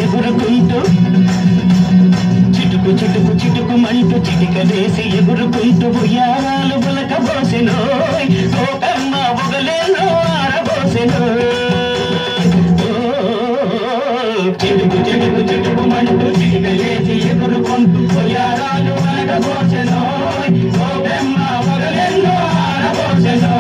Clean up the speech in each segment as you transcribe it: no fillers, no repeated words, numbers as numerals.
ఎగురుకుంటూ చిటుకు చిటుకు చిటుకుమంటూ చిటికలేసి ఎగురుకుంటూ ఉయ్యారాలు బులకబోసెను కోటమ్మ ఒగలేనో ఆరబోసెను చిటుకు చిటుకు చిటుకుమంటూ చిటికలేసి ఎగురుకుంటూ ఉయ్యారాలు బులకబోసెను కోటమ్మ ఒగలేనో ఆరబోసెను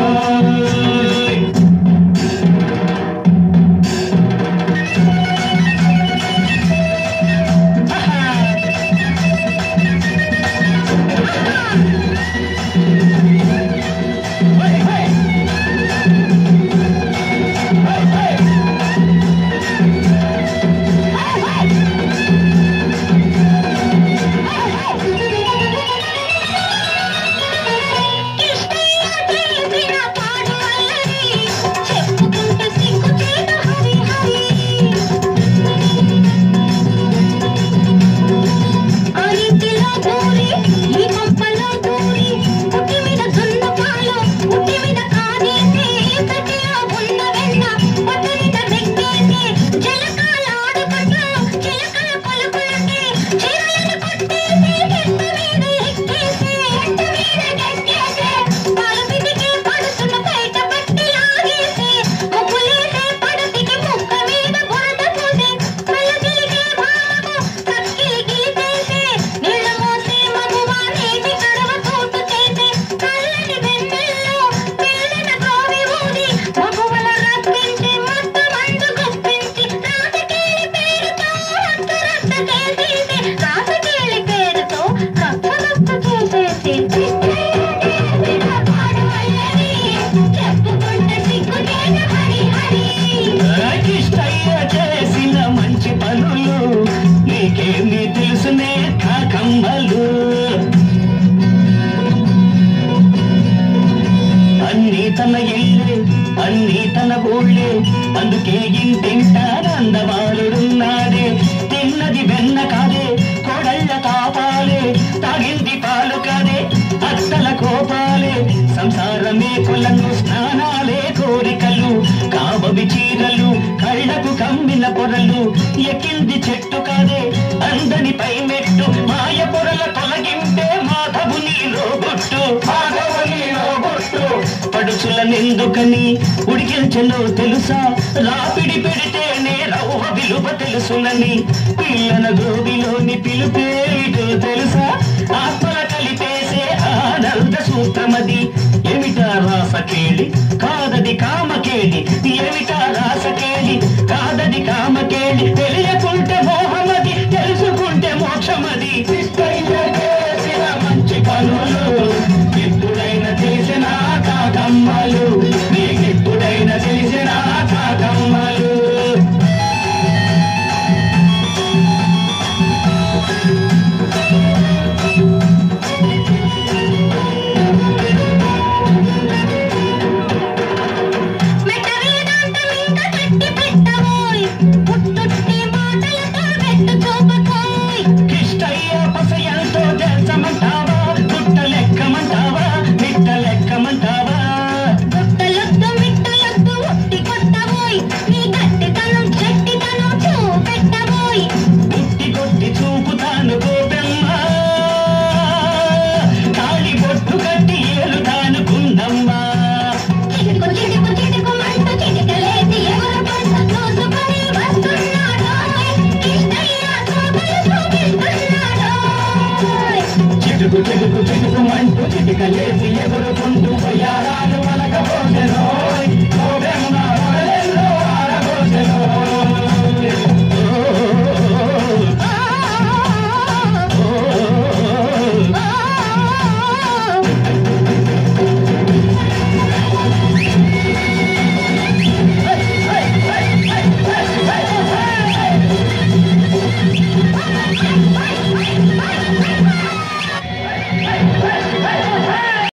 అన్ని తన ఊళ్ళే అందుకే ఇంటింటానందవాలుడున్నాడే తిన్నది వెన్న కాదే కొడళ్ళ తాపాలే తాగింది పాలు కాదే అత్తల కోపాలే సంసారమే కులను స్నానాలే కోరికలు కాబవి చీరలు కళ్ళకు కమ్మిన పొరలు ఎక్కింది చెట్టు కాదే అందని పై మెట్టు మాయ పొరల తొలగింటే మాధవుని లోబొట్టు పడుచులనెందుకని ఉడికించలో తెలుసా రాపిడి పెడితేనే రవ్వ విలువ తెలుసునని పిల్లల గోవిలోని పిలుపేటో తెలుసా ఆత్మల కలిపేసే ఆనంద సూత్రమది ఏమిటా రాసకేళి కాదది కామకేళి ఏమిటా రాసకేళి